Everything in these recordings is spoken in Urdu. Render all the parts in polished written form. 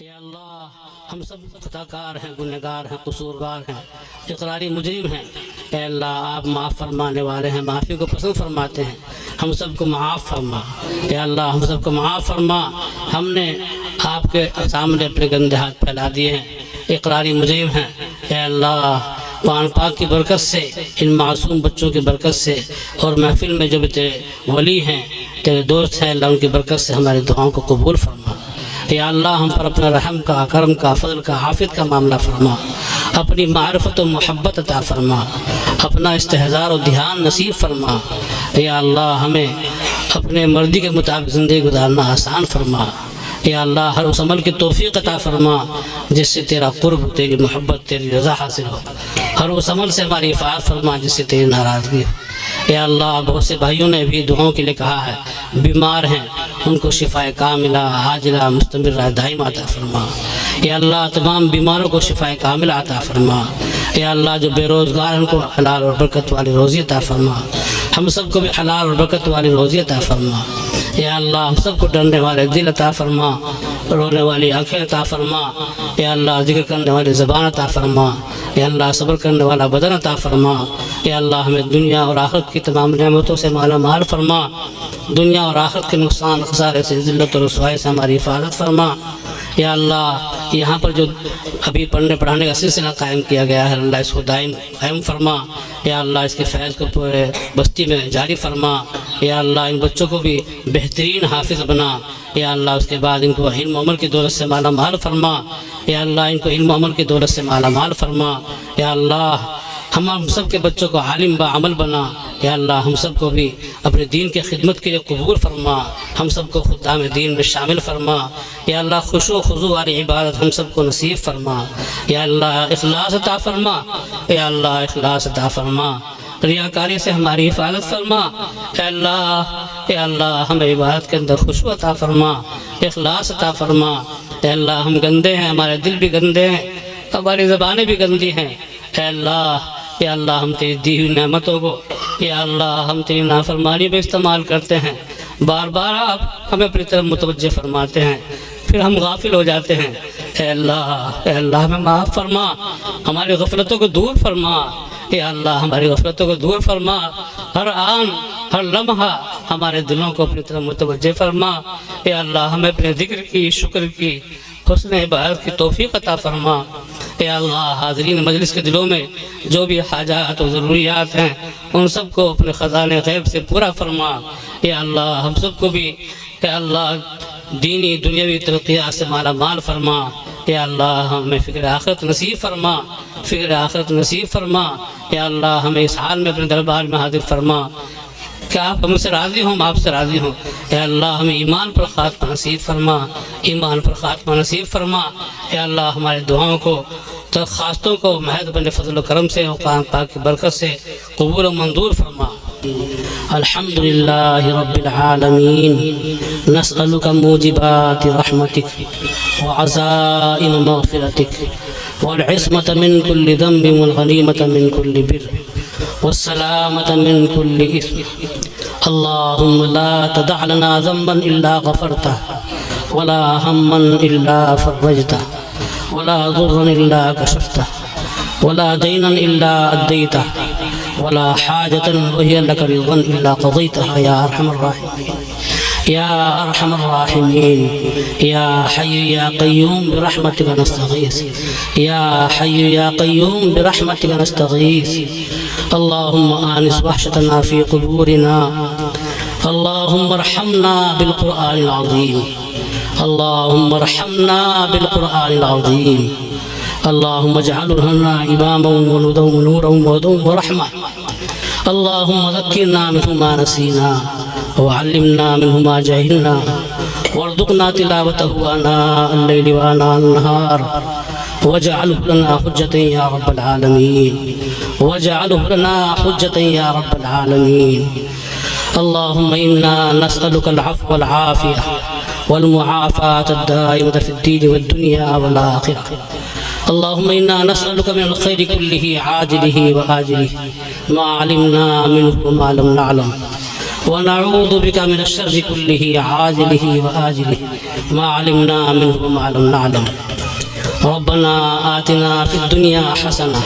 یا اللہ ہم سب خطا کار ہیں، گنہگار ہیں، قصورگار ہیں، اقراری مجرم ہیں۔ اے اللہ آپ معاف فرمانے والے ہیں، معافی کو پسند فرماتے ہیں، ہم سب کو معاف فرما۔ یا اللہ ہم سب کو معاف فرما، ہم نے آپ کے سامنے اپنے گندے ہاتھ پھیلا دیے ہیں، اقراری مجرم ہیں۔ اے اللہ قرآن پاک کی برکت سے، ان معصوم بچوں کی برکت سے، اور محفل میں جو بھی تیرے ولی ہیں، تیرے دوست ہیں، اللہ ان کی برکت سے ہماری دعاؤں کو قبول فرما۔ یا اللہ ہم پر اپنا رحم کا، کرم کا، فضل کا، عافیت کا معاملہ فرما، اپنی معرفت و محبت عطا فرما، اپنا استحضار و دھیان نصیب فرما۔ یا اللہ ہمیں اپنے مرضی کے مطابق زندگی گزارنا آسان فرما۔ یا اللہ ہر اس عمل کی توفیق عطا فرما جس سے تیرا قرب، تیری محبت، تیری رضا حاصل ہو، ہر اس عمل سے ہماری حفاظت فرما جس سے تیری ناراضگی ہو۔ یا اللہ بہت سے بھائیوں نے بھی دعاؤں کے لیے کہا ہے، بیمار ہیں ان کو شفائے کاملہ، عاجلہ، مستمرہ، دائمہ عطا فرما۔ یا اللہ تمام بیماروں کو شفائے کاملہ عطا فرما۔ یا اللہ جو بے روزگار ہیں ان کو حلال اور برکت والی روزی عطا فرما، ہم سب کو بھی حلال اور برکت والی روزی عطا فرما۔ یا اللہ ہم سب کو ڈرنے والے دل عطا فرما، رونے والی آنکھیں عطا فرما۔ یا اللہ ذکر کرنے والی زبان عطا فرما۔ یا اللہ صبر کرنے والا بدن عطا فرما۔ یا اللہ ہمیں دنیا اور آخرت کی تمام نعمتوں سے مالا مال فرما، دنیا اور آخرت کے نقصان خسارے سے، ذلت اور رسوائی سے ہماری حفاظت فرما۔ یا اللہ یہاں پر جو ابھی پڑھنے پڑھانے کا سلسلہ قائم کیا گیا ہے، اللہ اس کو قائم فرما۔ یا اللہ اس کے فیض کو پورے بستی میں جاری فرما۔ یا اللہ ان بچوں کو بھی بہترین حافظ بنا۔ یا اللہ اس کے بعد ان کو علم و عمل کی دولت سے مالا مال فرما۔ یا اللہ ان کو علم و عمل کی دولت سے مالا مال فرما۔ یا اللہ ہم سب کے بچوں کو عالم با عمل بنا۔ یا اللہ ہم سب کو بھی اپنے دین کی خدمت کے لیے قبول فرما، ہم سب کو خدام دین میں شامل فرما۔ یا اللہ خشوع و خضوع والی عبادت ہم سب کو نصیب فرما۔ یا اللہ اخلاص عطا فرما۔ یا اللہ اخلاص عطا فرما، ریاکاری سے ہماری حفاظت فرما۔ اے اللہ ہمیں عبادت کے اندر خشوع عطا فرما، اخلاص عطا فرما۔ اے اللہ ہم گندے ہیں، ہمارے دل بھی گندے ہیں، ہماری زبانیں بھی گندی ہیں۔ اے اللہ یا اللہ ہم تیری دی ہوئی نعمتوں کو، یا اللہ ہم تیری نافرمانی میں استعمال کرتے ہیں، بار بار آپ ہمیں اپنی طرف متوجہ فرماتے ہیں، پھر ہم غافل ہو جاتے ہیں۔ اے اللہ ہمیں معاف فرما، ہماری غفلتوں کو دور فرما۔ یا اللہ ہماری غفلتوں کو دور فرما، ہر آن ہر لمحہ ہمارے دلوں کو اپنی طرف متوجہ فرما۔ یا اللہ ہمیں اپنے ذکر کی، شکر کی، حسن عبادت کی توفیق عطا فرما۔ یا اللہ حاضرین مجلس کے دلوں میں جو بھی حاجات و ضروریات ہیں ان سب کو اپنے خزانے غیب سے پورا فرما۔ یا اللہ ہم سب کو بھی یا اللہ دینی دنیاوی ترقیات سے مالا مال فرما۔ یا اللہ ہمیں فکر آخرت نصیب فرما، فکر آخرت نصیب فرما۔ یا اللہ ہمیں اس حال میں اپنے دربار میں حاضر فرما کہ آپ ہم سے راضی ہوں، ہم آپ سے راضی ہوں۔ اے اللہ ہمیں ایمان پر خاتمہ نصیب فرما، ایمان پر خاتمہ نصیب فرما۔ اے اللہ ہمارے دعاؤں کو، درخواستوں کو محض اپنے فضل و کرم سے اور قرآن پاک کی برکت سے قبول و منظور فرما۔ الحمدللہ رب العالمین، نسألک موجبات رحمتک وعزائم مغفرتک والعصمة من كل ذنب والغنیمة من كل بر والسلامة من كل إثم۔ اللهم لا تدع لنا ذنبا إلا غفرته ولا هما إلا فرجته ولا ضرا إلا كشفته ولا دينا إلا أديته ولا حاجة وهي لك رضا إلا قضيتها يا أرحم الراحمين يا أرحم الراحمين يا حي يا قيوم برحمتك نستغيث يا حي يا قيوم برحمتك نستغيث اللهم آنس وحشتنا في قبورنا اللهم ارحمنا بالقرآن العظيم اللهم ارحمنا بالقرآن العظيم اللهم اجعله لنا إماما ونورا وهدى ورحمة اللهم ذكرنا منه ما نسينا وعلمنا منه ما جهلنا وارزقنا تلاوته آناء الليل وآناء النهار واجعله لنا حجة يا رب العالمين واجعله لنا حجة يا رب العالمين اللهم إنا نسألك العفو والعافية والمعافاة الدائمة في الدين والدنيا والآخرة اللهم إنا نسألك من الخير كله عاجله وآجله ما علمنا منه وما لم نعلم ونعوذ بك من الشر كله عاجله وآجله ما علمنا منه وما لم نعلم. ربنا آتنا في الدنيا حسنة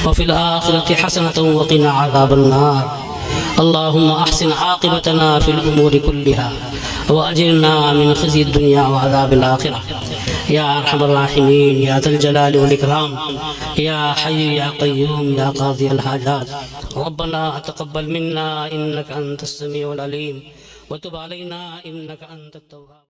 وفي الآخرة حسنة وقنا عذاب النار. اللهم أحسن عاقبتنا في الأمور كلها وأجرنا من خزي الدنيا وعذاب الآخرة يا أرحم الراحمين يا ذا الجلال والإكرام يا حي يا قيوم يا قاضي الحاجات. ربنا تقبل منا إنك أنت السميع العليم وتب علينا إنك أنت التواب.